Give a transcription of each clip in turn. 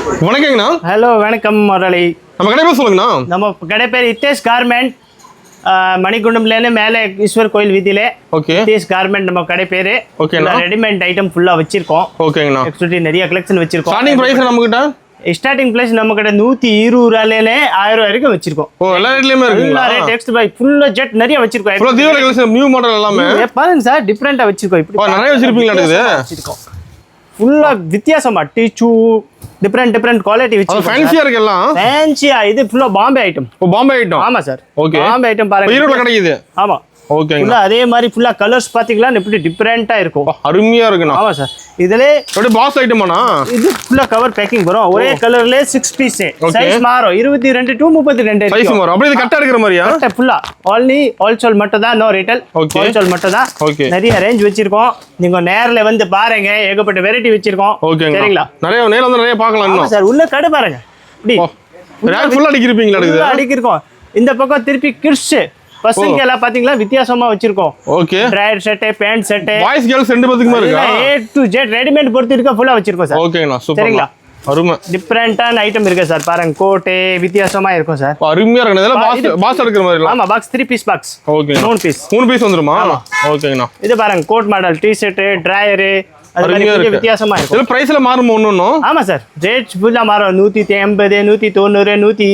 வணக்கங்கண்ணா. Hello வணக்கம் முரளி. நம்ம கடை பேர் சொல்லுங்கண்ணா. நம்ம கடை பேர் இத்தேஷ் கார்மெண்ட், மணிகுண்டம்லேருந்து மேலே ஈஸ்வர் கோயில் வீதியிலே. ஓகே. இத்தேஷ் கார்மெண்ட் நம்ம கடை பேர். ஓகேண்ணா. ரெடிமேட் ஐட்டம் ஃபுல்லாக வச்சிருக்கோம். ஓகேங்கண்ணா. ஆக்சுவலி நிறைய கலெக்ஷன் வச்சிருக்கோம். ஸ்டார்டிங் பிரைஸ் நம்மகிட்ட ஸ்டார்டிங் பிரைஸ் நம்ம கிட்ட 120 ரூபாயிலே 1000 வரைக்கும் வச்சிருக்கோம். ஓ, எல்லா ரேட்லயுமே இருக்குங்களா? ரேட் எக்ஸ்ட் பை ஃபுல்லா ஜெட் நிறைய வச்சிருக்கோம். ஃபுல்லா தீவிர கலெக்ஷன் நியூ மாடல் எல்லாமே. பாருங்க சார், டிஃபரெண்டா வச்சிருக்கோம். இப்படி நிறைய வச்சிருப்பீங்களா? இது வச்சிருக்கோம் ஃபுல்லா வித்தியாசமா டிச்சு டிஃபரெண்ட் குவாலிட்டி வச்சிருக்கோம். ஃபேன்சியா இருக்கு எல்லாம். ஃபேன்சியா இது ஃபுல்லா பாம்பே ஐட்டம். ஓ, பாம்பே ஐட்டம். ஆமா சார். ஓகே. பாம்பே ஐட்டம் பாருங்க. ஈரோட்ல கிடைக்குது. ஆமா. ஓகேங்க. அதே மாதிரி ஃபுல்லா கலர்ஸ் பாத்தீங்களா எப்படி டிஃபரெண்டா இருக்கும். அருமையா இருக்குண்ணா. ஆமா சார். இதுல அப்படியே பாஸ் ஐட்டமாண்ணா. இது ஃபுல்லா கவர் பேக்கிங் வரும். ஒரே கலர்ல 6 பீஸ். சைஸ் மாறும் 22 to 32 சைஸ் மாறும். அப்படியே இது கட்டா எடுக்கிற மாதிரியா? கட்ட ஃபுல்லா only ஹோல்சேல் மட்டும் தான், நோ ரீட்டெயில். ஹோல்சேல் மட்டும் தான். ஓகே. நிறைய ரேஞ்ச் வச்சிருக்கோம். நீங்க நேர்ல வந்து பாருங்க, ஏகப்பட்ட வெரைட்டி வச்சிருக்கோம். ஓகேங்க. சரிங்களா? நிறைய நேர்ல வந்து நிறைய பார்க்கலாம் இன்னும். சார் உள்ள கடை பாருங்க. இப்படி ரேக் ஃபுல்லா அடிக்கிருப்பீங்களா? இது அடிக்கிருக்கோம். இந்த பக்கம் திருப்பி கிட்ஸ் பசங்க எல்லாம் பாத்தீங்களா வித்தியாசமா வச்சிருக்கோம். ஓகே. ட்ரையர் set, pant set, boys girls ரெண்டு பேத்துக்குமே இருக்கா? A to Z ரெடிமேட் பொறுத்து இருக்க ஃபுல்லா வச்சிருக்கோம் சார். ஓகேண்ணா. சூப்பர். சரிங்களா? அருமை. டிஃபரெண்டான ஐட்டம் இருக்கு சார். பாருங்க கோட்டே வித்தியாசமா இருக்கும் சார். அருமையா இருக்கு. இதெல்லாம் பாக்ஸ் எடுக்கிற மாதிரி. ஆமா, box 3 piece box. Okay. 3 piece. 3 piece வந்துருமா? ஓகேங்கண்ணா. இது பாருங்க கோட் மாடல், டி ஷர்ட், ட்ரையர், அது மாதிரி வித்தியாசமா இருக்கும். இதுல பிரைஸ்ல மாறும் ஒண்ணும். ஆமா சார், ரேட் ஃபுல்லா மாறும். 180, 190, 120,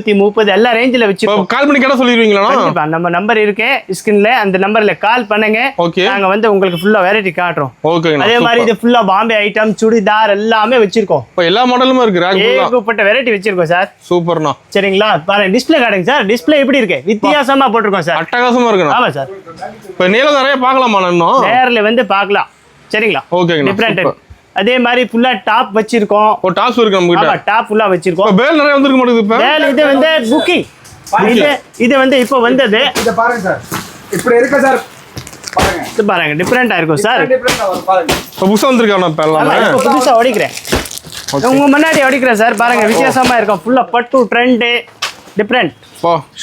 130 எல்லா ரேஞ்சில வச்சிருக்கோம். கால் பண்ணி கேட்டா சொல்லிடுவீங்களா? கண்டிப்பா. நம்ம நம்பர் இருக்கு ஸ்கிரீன்ல, அந்த நம்பர்ல கால் பண்ணுங்க. ஓகே. நாங்க வந்து உங்களுக்கு ஃபுல்லா வெரைட்டி காட்டுறோம். ஓகேங்க. அதே மாதிரி இது ஃபுல்லா பாம்பே ஐட்டம், சுடிதார் எல்லாமே வச்சிருக்கோம். இப்போ எல்லா மாடலுமே இருக்கு. ரேக் ஃபுல்லா ஏகப்பட்ட வெரைட்டி வச்சிருக்கோம் சார். சூப்பர்ண்ணா. சரிங்களா? பாருங்க டிஸ்ப்ளே காட்டுங்க சார். டிஸ்ப்ளே எப்படி இருக்கு? வித்தியாசமா போட்டுருக்கோம் சார். அட்டகாசமா இருக்குண்ணா. ஆமா சார். இப்போ நேர்ல நிறைய பார்க்கலாமா? இன்னும் நேர்ல வந்து பார்க்கலாம். சரிங்களா? ஓகேங்க. டிஃபரெண்ட். அதே மாதிரி ஃபுல்லா டாப் வச்சிருக்கோம். ஓ, டாப்ஸ் இருக்கு நம்ம கிட்ட. ஆமா, டாப் ஃபுல்லா வச்சிருக்கோம். இப்போ பேல் நிறைய வந்திருக்கு மாட்டேங்குது. இப்போ பேல் இது வந்து புக்கிங். இது வந்து இப்போ வந்தது. இத பாருங்க சார். இப்படி இருக்கு சார். பாருங்க. இது பாருங்க டிஃபரெண்டா இருக்கும் சார். டிஃபரெண்டா வரும் பாருங்க. இப்போ புதுசா வந்திருக்கானே பேல்லாம். இப்போ புதுசா ஓடிக்கிறேன். உங்க முன்னாடி ஓடிக்கிறேன் சார். பாருங்க வித்தியாசமா இருக்கும். ஃபுல்லா பட்டு ட்ரெண்ட் டிஃபரெண்ட்.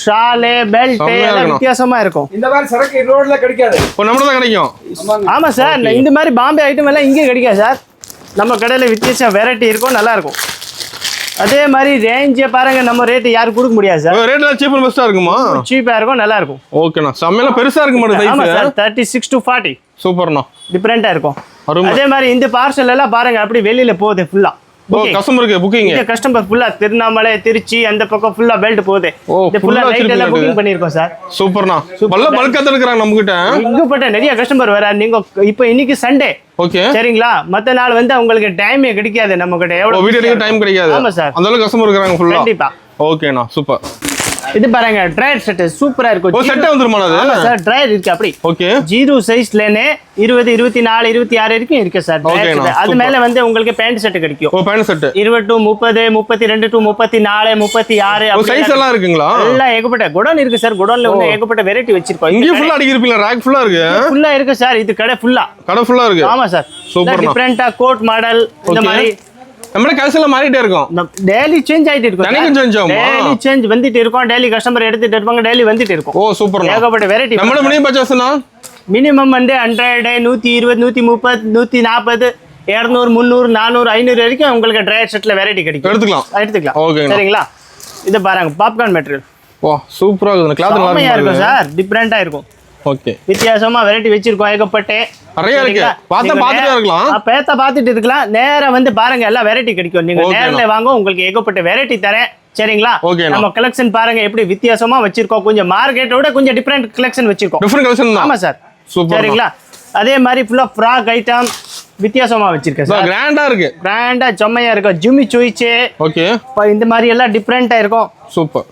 ஷால், பெல்ட் எல்லாம் வித்தியாசமா இருக்கும். இந்த மாதிரி சரக்கு ரோட்ல கிடைக்காது. இப்போ நம்ம தான் கிடைக்கும். ஆமா சார். இந்த மாதிரி பாம்பே ஐட்டம் எல்லாம் இங்கே கிடைக்காது சார். நம்ம கடையில வித்தியாசம் வெரைட்டி இருக்கும், நல்லா இருக்கும். அதே மாதிரி ரேஞ்சே பாருங்க, நம்ம ரேட் யாரும் கொடுக்க முடியாது சார். ரேட்ல சீப் அண்ட் பெஸ்டா இருக்குமா? சீப்பா இருக்கும், நல்லா இருக்கும். ஓகேண்ணா. சமையல பெருசா இருக்க மாட்டேங்குது. ஆமா சார், 36 to 40. சூப்பர்ண்ணா. டிஃபரெண்டா இருக்கும். அருமை. அதே மாதிரி இந்த பார்சல் எல்லாம் பாருங்க அப்படி வெளியில போகுது ஃபுல்லா. கஸ்டமருக்கு புக்கிங். இந்த கஸ்டமர் ஃபுல்லா திருவண்ணாமலை, திருச்சி அந்த பக்கம் ஃபுல்லா பெல்ட் போகுது. இந்த ஃபுல்லா லைட் எல்லாம் புக்கிங் பண்ணிருக்கோம் சார். சூப்பர்ண்ணா. நல்ல பல்கா எடுக்கறாங்க நம்ம கிட்ட. இங்கப்பட்ட நிறைய கஸ்டமர் வர. நீங்க இப்போ இன்னைக்கு சண்டே. ஓகே. சரிங்களா? மத்த நாள் வந்து உங்களுக்கு டைமே கிடைக்காது நம்ம கிட்ட. எவ்வளவு வீடியோ டைம் கிடைக்காது. ஆமா சார். அந்த அளவுக்கு கஸ்டமர் இருக்காங்க ஃபுல்லா. கண்டிப்பா. ஓகேண்ணா. சூப்பர். இது பாருங்க ட்ரையர் செட் சூப்பரா இருக்கும். ஓ, செட் வந்துருமா அது? ஆமா சார், ட்ரையர் இருக்கு அப்படி. ஓகே. 0 சைஸ்லனே 20, 24, 26 வரைக்கும் இருக்கு சார். அது மேல வந்து உங்களுக்கு பேண்ட் செட் கிடைக்கும். ஓ, பேண்ட் செட் 20 to 30, 32 to 34, 36 அப்படி சைஸ் எல்லாம் இருக்குங்களா? எல்லாம் ஏகப்பட்ட குடோன் இருக்கு சார். குடோன்ல வந்து ஏகப்பட்ட வெரைட்டி வச்சிருக்கோம். இங்க ஃபுல்லா அடிக்கிருப்பீங்க. ரேக் ஃபுல்லா இருக்கு. ஃபுல்லா இருக்கு சார். இது கடை ஃபுல்லா. கடை ஃபுல்லா இருக்கு. ஆமா சார். சூப்பர். டிஃபரெண்டா கோட் மாடல் இந்த மாதிரி நம்ம கலெக்ஷன்ல மாறிட்டே இருக்கும். டெய்லி சேஞ்ச் ஆயிட்டு இருக்கும். டெய்லி சேஞ்ச் ஆகும். டெய்லி சேஞ்ச் வந்துட்டு இருக்கும். டெய்லி கஸ்டமர் எடுத்துட்டு இருப்பாங்க. டெய்லி வந்துட்டு இருக்கும். ஓ, சூப்பர். ஏகப்பட்ட வெரைட்டி. நம்ம மினிமம் பர்சேஸ்னா மினிமம் வந்து 100, 120, 130, 140, 200, 300, 400, 500 வரைக்கும் உங்களுக்கு ட்ரையர் செட்ல வெரைட்டி கிடைக்கும். எடுத்துக்கலாம். ஓகே. சரிங்களா? இது பாருங்க பாப்கார்ன் மெட்டீரியல். வா, சூப்பரா இருக்கு. கிளாத் நல்லா இருக்கும் சார். டிஃபரெண்டா இருக்கும். ஓகே. வித்தியாசமா வெரைட்டி வச்சிருக்கோம். ஏகப்பட்ட நிறைய இருக்கு. பாத்துட்டே இருக்கலாம். பாத்துட்டு இருக்கலாம். நேரா வந்து பாருங்க எல்லா வெரைட்டி கிடைக்கும். நீங்க நேர்ல வாங்க, உங்களுக்கு ஏகப்பட்ட வெரைட்டி தரேன். சரிங்களா? நம்ம கலெக்ஷன் பாருங்க எப்படி வித்தியாசமா வச்சிருக்கோம். கொஞ்சம் மார்க்கெட்டோட கொஞ்சம் டிஃபரெண்ட் கலெக்ஷன் வச்சிருக்கோம். டிஃபரெண்ட் கலெக்ஷன் தான். ஆமா சார். சரிங்களா? அதே மாதிரி ஃபுல்லா ஃப்ராக் ஐட்டம் வித்தியாசமா வச்சிருக்கேன் சார். கிராண்டா இருக்கு. கிராண்டா செம்மையா இருக்கும். ஜிம்மி சோயிச்சே. ஓகே. இந்த மாதிரி எல்லாம் டிஃபரெண்டா இருக்கும். சூப்பர்.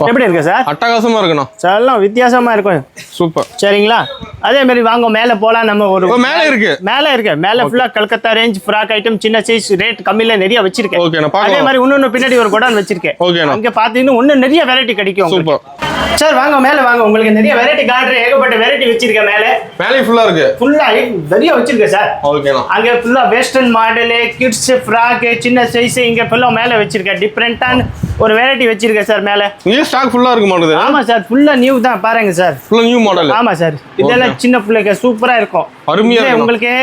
எப்படி இருக்கு சார்? அட்டகாசமா இருக்குண்ணா. எல்லாம் வித்தியாசமா இருக்கும். சூப்பர். சரிங்களா? அதே மாதிரி வாங்க மேல போலாம். நம்ம ஒரு மேல இருக்கு. மேல ஃபுல்லா கல்கத்தா ரேஞ்ச் ஃப்ராக் ஐட்டம் சின்ன சைஸ் ரேட் கம்மியில நிறைய வச்சிருக்கேன். ஓகே. அதே மாதிரி இன்னொன்னு பின்னாடி ஒரு குடோன் வச்சிருக்கேன். ஓகே. அங்க பாத்தீங்கன்னா இன்னும் நிறைய வெரைட்டி கிடைக்கும். சூப்பர். சார் வாங்க மேல வாங்க, உங்களுக்கு நிறைய வெரைட்டி காட்டுறேன். ஏகப்பட்ட வெரைட்டி வச்சிருக்கேன். மேலே ஃபுல்லா இருக்கு. ஃபுல்லா நிறைய வச்சிருக்கேன் சார். ஓகேண்ணா. அங்க ஃபுல்லா வெஸ்டர்ன் மாடல், கிட்ஸ் ஃப்ராக், சின்ன சைஸ் இங்க ஃபுல்லா மேல வச்சிருக்கேன். டிஃபரெண்டான ஒரு வெரைட்டி வச்சிருக்கேன் சார். மேல நியூ ஸ்டாக் ஃபுல்லா இருக்கு மாடுது. ஆமா சார், ஃபுல்லா நியூ தான். பாருங்க சார், ஃபுல்லா நியூ மாடல். ஆமா சார். இதெல்லாம் சின்ன பிள்ளைக்கு சூப்பரா இருக்கும். அருமையா இருக்கு. உங்களுக்கு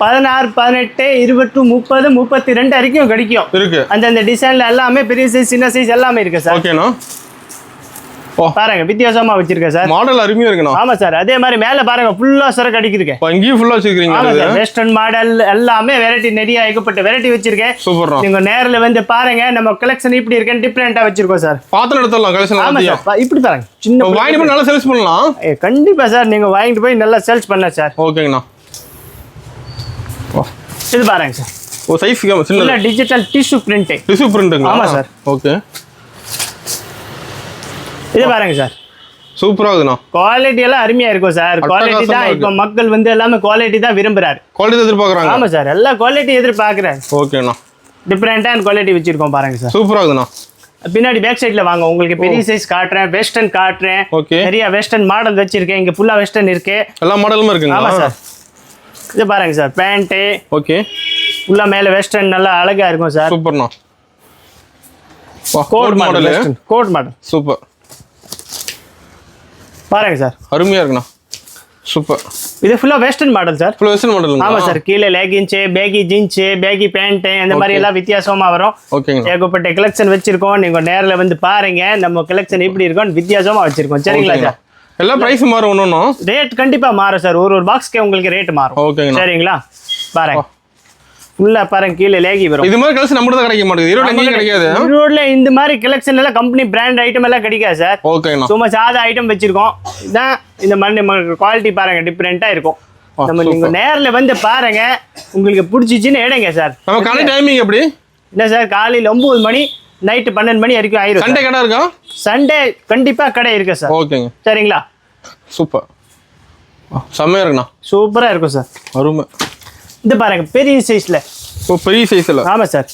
16, 18, 20, 30, 32 வரைக்கும் கிடைக்கும். இருக்கு. அந்த டிசைன்ல எல்லாமே பெரிய சைஸ் சின்ன சைஸ் எல்லாமே இருக்கு சார். ஓகேண்ணா. பாருங்க வித்தியாசமா வச்சிருக்கேன் சார். மாடல் அருமையா இருக்குண்ணா. ஆமா சார். அதே மாதிரி மேல பாருங்க ஃபுல்லா சரக்கு அடிக்கிருக்கு. இங்கேயும் ஃபுல்லா வச்சிருக்கீங்க. ஆமா சார். வெஸ்டர்ன் மாடல் எல்லாமே வெரைட்டி நிறைய ஏகப்பட்ட வெரைட்டி வச்சிருக்கேன். சூப்பர்ண்ணா. நீங்க நேர்ல வந்து பாருங்க நம்ம கலெக்ஷன் இப்படி இருக்குன்னு டிஃபரெண்டா வச்சிருக்கோம் சார். பாத்திரம் எடுத்துடலாம் கலெக்ஷன். ஆமா சார். இப்படி பாருங்க சின்ன வாங்கிட்டு போய் நல்லா சேல்ஸ் பண்ணலாம். கண்டிப்பா சார். நீங்க வாங்கிட்டு போய் நல்லா சேல்ஸ் பண்ணலாம் சார். ஓகேங்கண்ணா. இது பாருங்க சார். சைஸ் சின்ன டிஜிட்டல் டிஷ்யூ பிரிண்ட். டிஷ்யூ பிரிண்ட்டுங்களா? ஆமா சார். ஓகே. இது பாருங்க சார். சூப்பரா இருக்குண்ணா. குவாலிட்டி எல்லாம் அருமையா இருக்கும் சார். குவாலிட்டி தான் இப்ப மக்கள் வந்து எல்லாமே குவாலிட்டி தான் விரும்புறாரு. குவாலிட்டி எதிர்பார்க்கறாங்க. ஆமா சார். எல்லா குவாலிட்டி எதிர்பார்க்கறாங்க. ஓகேண்ணா. டிஃபரெண்டான குவாலிட்டி வச்சிருக்கோம் பாருங்க சார். சூப்பரா இருக்குண்ணா. பின்னாடி பேக் சைடுல வாங்க உங்களுக்கு பெரிய சைஸ் காட்டுறேன். வெஸ்டர்ன் காட்டுறேன். நிறைய வெஸ்டர்ன் மாடல் வச்சிருக்கேன். இங்க ஃபுல்லா வெஸ்டர்ன் இருக்கு. எல்லா மாடலும் இருக்குங்க. ஆமா சார். இது பாருங்க சார். பேண்ட். ஓகே. ஃபுல்லா மேல வெஸ்டர்ன் நல்லா அழகா இருக்கும் சார். சூப்பர்ண்ணா. Coat model. Coat model. Super. பாருங்க சார். அருமையா இருக்குண்ணா. சூப்பர். இது ஃபுல்லா வெஸ்டர்ன் மாடல் சார். ஃபுல்லா வெஸ்டர்ன் மாடல். ஆமா சார். கீழே leggings, baggy jeans, baggy pant அந்த மாதிரி எல்லாம் வித்தியாசமா வரும். ஓகேங்க. ஏகப்பட்ட கலெக்ஷன் வச்சிருக்கோம். நீங்க நேர்ல வந்து பாருங்க நம்ம கலெக்ஷன் எப்படி இருக்கும்னு வித்தியாசமா வச்சிருக்கோம். சரிங்களா சார்? எல்லா பிரைஸ் மாறும். ஒன்னொன்னும் ரேட் கண்டிப்பா மாறும் சார். ஒரு பாக்ஸ்க்கு உங்களுக்கு ரேட் மாறும். ஓகேங்க. சரிங்களா? பாருங்க ஃபுல்லா பாருங்க கீழே லேகி வரும். இது மாதிரி கலெக்ஷன் நம்ம தான் கிடைக்க மாட்டேங்குது. ஈரோட்ல எங்கேயும் கிடைக்காது. ஈரோட்ல இந்த மாதிரி கலெக்ஷன் எல்லாம் கம்பெனி பிராண்ட் ஐட்டம் எல்லாம் கிடைக்காது சார். ஓகேண்ணா. சும்மா சாதா ஐட்டம் வச்சிருக்கோம். இதான் இந்த மாதிரி குவாலிட்டி பாருங்க டிஃபரெண்டா இருக்கும். நம்ம நீங்க நேர்ல வந்து பாருங்க உங்களுக்கு பிடிச்சிச்சுன்னு எடுங்க சார். நம்ம கடை டைமிங் எப்படி? இல்ல சார் காலையில 9 மணி நைட்டு 12 மணி வரைக்கும் ஆயிரும். சண்டே கடை இருக்கா? சண்டே கண்டிப்பா கடை இருக்கு சார். ஓகேங்க. சரிங்களா? சூப்பர். செம்மையா இருக்குண்ணா. சூப்பரா இருக்கும் சார். அருமை. இந்த பாருங்க பெரிய சைஸ்ல. பெரிய சைஸ்ல. ஆமா சார்.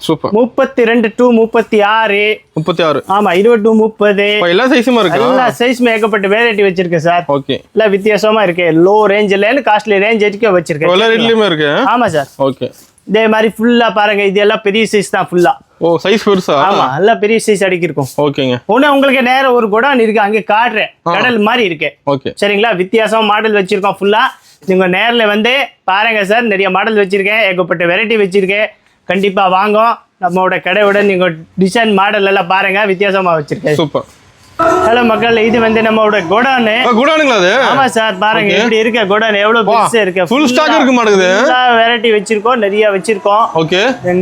சூப்பர். 32 to 36. 36. ஆமா 20 to 30. எல்லா சைஸும் இருக்கு. எல்லா சைஸும் ஏகப்பட்ட வெரைட்டி வச்சிருக்கேன் சார். ஓகே. எல்லா வித்தியாசமா இருக்கு. லோ ரேஞ்சில இருந்து காஸ்ட்லி ரேஞ்ச் வரைக்கும் வச்சிருக்கேன். எல்லா ரேட்லயுமே இருக்கு. ஆமா சார். ஓகே. இதே மாதிரி ஃபுல்லா பாருங்க இது எல்லாம் பெரிய சைஸ் தான் ஃபுல்லா. ஓ சைஸ் பெருசா? ஆமா எல்லாம் பெரிய சைஸ் அடிக்கி இருக்கும். ஓகேங்க. ஒண்ணு உங்களுக்கு நேரா ஒரு குடோன் இருக்கு அங்க காட்டுறேன். கடல் மாதிரி இருக்கு. ஓகே. சரிங்களா? வித்தியாசமா மாடல் வச்சிருக்கோம் ஃபுல்லா. நீங்க நேர்ல வந்து பாருங்க சார். நிறைய மாடல் வச்சிருக்கேன். ஏகப்பட்ட வெரைட்டி வச்சிருக்கேன். கண்டிப்பா வாங்க. நம்மளோட கடையோட நீங்க டிசைன் மாடல் எல்லாம் பாருங்க வித்தியாசமா வச்சிருக்கேன். சூப்பர். ஹலோ மக்கள், இது வந்து நம்மளோட கோடான். கோடானுங்களா அது? ஆமா சார். பாருங்க எப்படி இருக்கு கோடான், எவ்வளவு பெருசா இருக்கு. ஃபுல் ஸ்டாக் இருக்கு மாட்டேங்குது. எல்லா வெரைட்டி வச்சிருக்கோம். நிறைய வச்சிருக்கோம். ஓகே.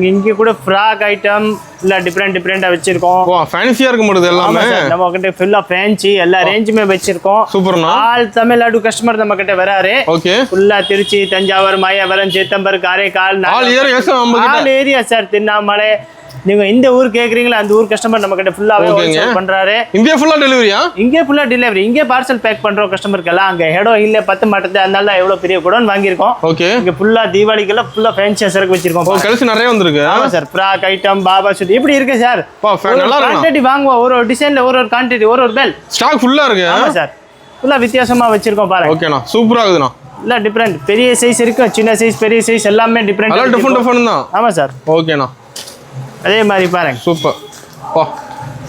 இங்க கூட ஃப்ராக் ஐட்டம் இல்ல டிஃபரெண்டா வச்சிருக்கோம். வா ஃபேன்சியா இருக்கு மாட்டேங்குது எல்லாமே. நம்ம கிட்ட ஃபுல்லா ஃபேன்சி எல்லா ரேஞ்சுமே வச்சிருக்கோம். சூப்பர்ண்ணா. ஆல் தமிழ்நாடு கஸ்டமர் நம்ம கிட்ட வராரு. ஓகே. ஃபுல்லா Trichy, Thanjavur, Mayavaram, Chidambaram, Karaikal, all area sir. Tiruvannamalai நீங்க இந்த ஊர் கேக்குறீங்களா அந்த ஊர் கஸ்டமர் நம்ம கிட்ட ஃபுல்லாவே ஹோல்சேல் பண்றாரு. இங்கே ஃபுல்லா டெலிவரியா? இங்கே ஃபுல்லா டெலிவரி. இங்கே பார்சல் பேக் பண்றோம் கஸ்டமருக்கு எல்லாம். அங்க ஹெடோ இல்ல 10 மாட்டது. அதனால எவ்வளவு பெரிய குடோன் வாங்கியிருக்கோம். ஓகே. இங்க ஃபுல்லா தீபாவளிக்கு ஃபுல்லா ஃபேன்சி சரக்கு வச்சிருக்கோம். கலெக்ஷன் நிறைய வந்திருக்கு. ஆமா சார். ஃப்ராக் ஐட்டம், பாபா சூட் இப்படி இருக்கு சார். நல்லா இருக்கு. குவாண்டிட்டி வாங்குவோம். ஒரு டிசைன்ல ஒரு குவாண்டிட்டி ஒரு பெல் ஸ்டாக் ஃபுல்லா இருக்கு. ஆமா சார். ஃபுல்லா வித்தியாசமா வச்சிருக்கோம் பாருங்க. ஓகேண்ணா. சூப்பரா இருக்குண்ணா. இல்ல டிஃபரெண்ட் பெரிய சைஸ் இருக்கு, சின்ன சைஸ், பெரிய சைஸ் எல்லாமே டிஃபரெண்ட். எல்லாம் டிஃபரெண்ட் தான். ஆமா சார். ஓகேண்ணா. அதே மாதிரி பாருங்க. சூப்பர். வா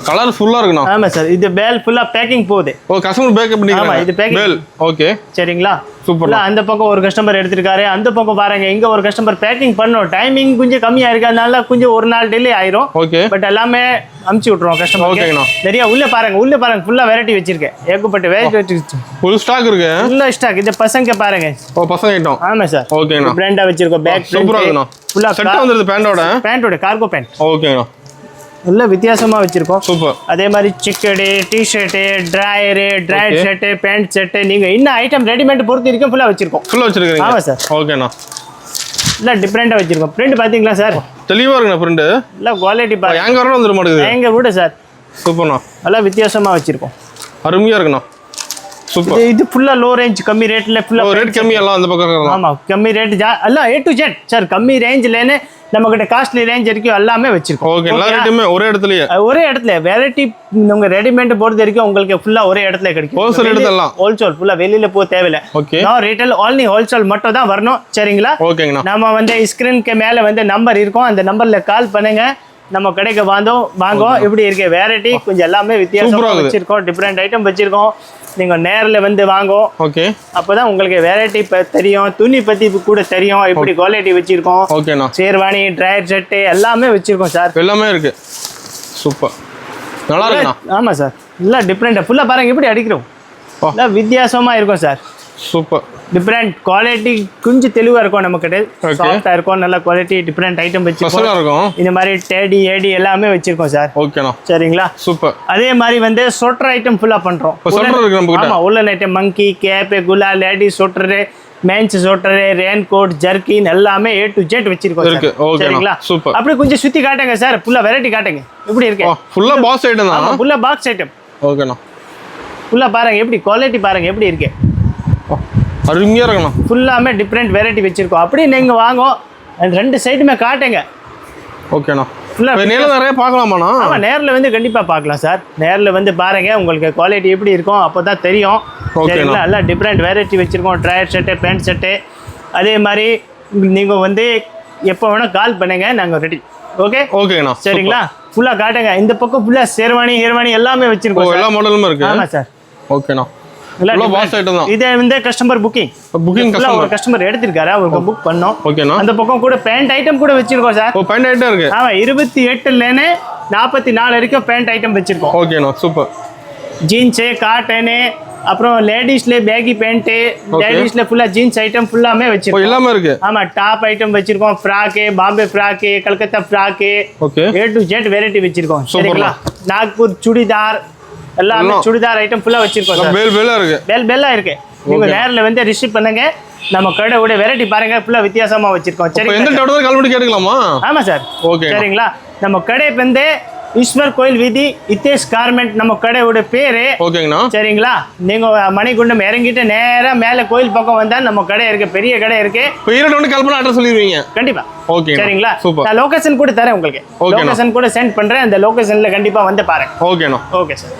கலர் ஃபுல்லா இருக்குண்ணா. ஆமா சார். இது பேல் ஃபுல்லா பேக்கிங் போகுது. ஓ கஸ்டமர் பேக்கப் பண்ணிக்கிறாங்க. ஆமா இது பேக்கிங் பேல். ஓகே. சரிங்களா? சூப்பர். அந்த பக்கம் ஒரு கஸ்டமர் எடுத்துட்டாரு. அந்த பக்கம் பாருங்க இங்க ஒரு கஸ்டமர் பேக்கிங் பண்ணோம். டைமிங் கொஞ்சம் கம்மியா இருக்கறனால கொஞ்சம் ஒரு நாள் டிலே ஆயிரும். ஓகே. பட் எல்லாமே அமுச்சு விட்டுறோம் கஸ்டமர். ஓகேண்ணா. நிறைய உள்ள பாருங்க ஃபுல்லா வெரைட்டி வச்சிருக்கேன். ஏகப்பட்ட வெரைட்டி வச்சிருக்கேன். ஃபுல் ஸ்டாக் இருக்கு. ஃபுல்லா ஸ்டாக். இது பசங்க பாருங்க. ஓ பசங்க ஐட்டம். ஆமா சார். ஓகேண்ணா. பிராண்டா வச்சிருக்கோம். பேக் சூப்பரா இருக்குண்ணா. ஃபுல்லா செட் வந்திருது பேண்டோட கார்கோ பேண்ட். ஓகேண்ணா. எல்லாம் வித்தியாசமா வச்சிருக்கோம். சூப்பர். அதே மாதிரி சிக்கெட், டி-ஷர்ட், டிராயர், ட்ரைட் ஷர்ட், பேண்ட் செட் நீங்க என்ன ஐட்டம் ரெடிமேட் பொறுத்து இருக்கு ஃபுல்லா வச்சிருக்கோம். ஃபுல்லா வச்சிருக்கீங்க? ஆமா சார். ஓகேண்ணா. இல்ல டிஃபரெண்டா வச்சிருக்கோம். பிரிண்ட் பாத்தீங்களா சார்? தெளிவா இருக்குண்ணா பிரிண்ட். இல்ல குவாலிட்டி பாருங்க. எங்க வரணும் வந்துட மாட்டேங்குது. எங்க விட சார். சூப்பர்ண்ணா. எல்லாம் வித்தியாசமா வச்சிருக்கோம். அருமையா இருக்குண்ணா. சூப்பர். இது ஃபுல்லா லோ ரேஞ்ச் கம்மி ரேட்ல ஃபுல்லா ரேட் கம்மி எல்லாம் அந்த பக்கம் இருக்கு. ஆமா கம்மி ரேட் எல்லாம் A to Z சார். கம்மி ரேஞ்ச்லன்னு நம்ம கிட்ட காஸ்ட்லி ரேஞ்ச் வரைக்கும் எல்லாமே வச்சிருக்கோம். ஓகே. எல்லா ரேட்டுமே ஒரே இடத்துல வெரைட்டி உங்க ரெடிமேட் பொறுத்த வரைக்கும் உங்களுக்கு ஃபுல்லா ஒரே இடத்துல கிடைக்கும். ஹோல்சேல் எடுத்தலாம். ஹோல்சேல் ஃபுல்லா வெளியில போக தேவையில்லை. ஓகே. நான் ரீட்டைல் only ஹோல்சேல் மட்டும் தான் வரணும். சரிங்களா? ஓகேங்கண்ணா. நம்ம வந்து ஸ்கிரீனுக்கு மேல வந்து நம்பர் இருக்கும். அந்த நம்பர்ல கால் பண்ணுங்க. நம்ம கடைக்கு வாங்க. இப்படி இருக்க வெரைட்டி கொஞ்சம் எல்லாமே வித்தியாசமா வச்சிருக்கோம். டிஃபரெண்ட் ஐட்டம் வச்சிருக்கோம். நீங்க நேர்ல வந்து வாங்கோ. ஓகே. அப்பதான் உங்களுக்கு வெரைட்டி தெரியும், துணி பத்தி கூட தெரியும், எப்படி குவாலிட்டி வச்சிருக்கோம். ஓகேண்ணா. ஷேர்வானி, ட்ரையர் செட்டு எல்லாமே வச்சிருக்கோம் சார். எல்லாமே இருக்கு. சூப்பர், நல்லா இருக்குண்ணா. ஆமா சார், எல்லாம் டிஃப்ரெண்ட். ஃபுல்லா பாருங்க எப்படி அடிக்கிறோம், எல்லாம் வித்தியாசமா இருக்கும் சார். சூப்பர். டிஃப்ரெண்ட் குவாலிட்டி, கொஞ்சம் தெளிவா இருக்கும் நமக்கிட்ட, சாஃப்டா இருக்கும், நல்ல குவாலிட்டி, டிஃப்ரெண்ட் ஐட்டம் வச்சிருக்கோம். இந்த மாதிரி டேடி ஏடி எல்லாமே வச்சிருக்கோம் சார். ஓகேண்ணா. சரிங்களா? சூப்பர். அதே மாதிரி வந்து சொட்டர் ஐட்டம் ஃபுல்லா பண்றோம். ஆமா, உள்ளன் ஐட்டம், மங்கி, கேப், குலா, lady sweater, men's sweater, rain coat, jerkin எல்லாமே A to Z வச்சிருக்கோம். சரிங்களா? சூப்பர். அப்படியே கொஞ்சம் சுத்தி காட்டுங்க சார், ஃபுல்லா வெரைட்டி காட்டுங்க எப்படி இருக்கு. ஃபுல்லா பாக்ஸ் ஐட்டம் தான். ஃபுல்லா பாக்ஸ் ஐட்டம். ஓகேண்ணா. ஃபுல்லா பாருங்க எப்படி குவாலிட்டி பாருங்க எப்படி இருக்கு. அருமையா இருக்குண்ணா. ஃபுல்லாமே டிஃப்ரெண்ட் வெரைட்டி வச்சிருக்கோம். அப்படியே நீங்க வாங்க, அந்த ரெண்டு சைடுமே காட்டுங்க. ஓகேண்ணா. ஃபுல்லா நேரில் நிறைய பார்க்கலாமாண்ணா? ஆமா, நேரில் வந்து கண்டிப்பா பார்க்கலாம் சார். நேரில் வந்து பாருங்க, உங்களுக்கு குவாலிட்டி எப்படி இருக்கும் அப்பதான் தெரியும். சரிங்களா? எல்லாம் டிஃப்ரெண்ட் வெரைட்டி வச்சிருக்கோம். ட்ரையர் செட்டு, பேண்ட் செட்டு. அதே மாதிரி நீங்க வந்து எப்போ வேணா கால் பண்ணுங்க, நாங்க ரெடி. ஓகே. ஓகேண்ணா. சரிங்களா? ஃபுல்லா காட்டுங்க. இந்த பக்கம் ஃபுல்லா ஷேர்வானி, ஹேர்வானி எல்லாமே வச்சிருக்கோம். எல்லா மாடலுமே இருக்கு. ஆமா சார். ஓகேண்ணா. இது வந்து கஸ்டமர் புக்கிங் ஒரு கஸ்டமர் எடுத்திருக்காரு, அவருக்கு புக் பண்ணோம். ஓகேண்ணா. அந்த பக்கம் கூட பேண்ட் ஐட்டம் கூட வச்சிருக்கோம் சார். பேண்ட் ஐட்டம் இருக்கு. ஆமா, 28லேருந்து 44 வரைக்கும் பேண்ட் ஐட்டம் வச்சிருக்கோம். ஓகேண்ணா. சூப்பர். ஜீன்ஸ், காட்டன், அப்புறம் லேடிஸ்ல பேகி பேண்ட், லேடிஸ்ல ஃபுல்லா ஜீன்ஸ் ஐட்டம் ஃபுல்லாமே வச்சிருக்கோம். எல்லாமே இருக்கு. ஆமா, டாப் ஐட்டம் வச்சிருக்கோம். Frock, Bombay frock, Calcutta frock, okay, A to Z variety வச்சிருக்கோம். சரிங்களா? நாக்பூர் சுடிதார் எல்லாமே சுடிதார் ஐட்டம் ஃபுல்லா வச்சிருக்கோம் சார். பெல்லா இருக்கு. நீங்க நேர்ல வந்து ரிசீவ் பண்ணுங்க. நம்ம கடையோட வெரைட்டி பாருங்க, ஃபுல்லா வித்தியாசமா வச்சிருக்கோம். சரி, எந்த டவுட் கால் பண்ணி கேட்கலாமா? ஆமா சார். ஓகே. சரிங்களா? நம்ம கடை வந்து ஈஸ்வர் கோயில் வீதி, இத்தேஷ் கார்மெண்ட் நம்ம கடையோட பேரு. ஓகேங்கண்ணா. சரிங்களா? நீங்க மணிகுண்டம் இறங்கிட்டு நேரா மேல கோயில் பக்கம் வந்தா நம்ம கடை இருக்கு, பெரிய கடை இருக்கு. ஈரோடு கால் பண்ணி அட்ரஸ் சொல்லிடுவீங்க. கண்டிப்பா. ஓகே. சரிங்களா? சூப்பர். நான் லொகேஷன் கூட தரேன் உங்களுக்கு. லொகேஷன் கூட சென்ட் பண்றேன், அந்த லொகேஷன்ல கண்டிப்பா வந்து பாருங்க. ஓகேண்ணா. Okay sir.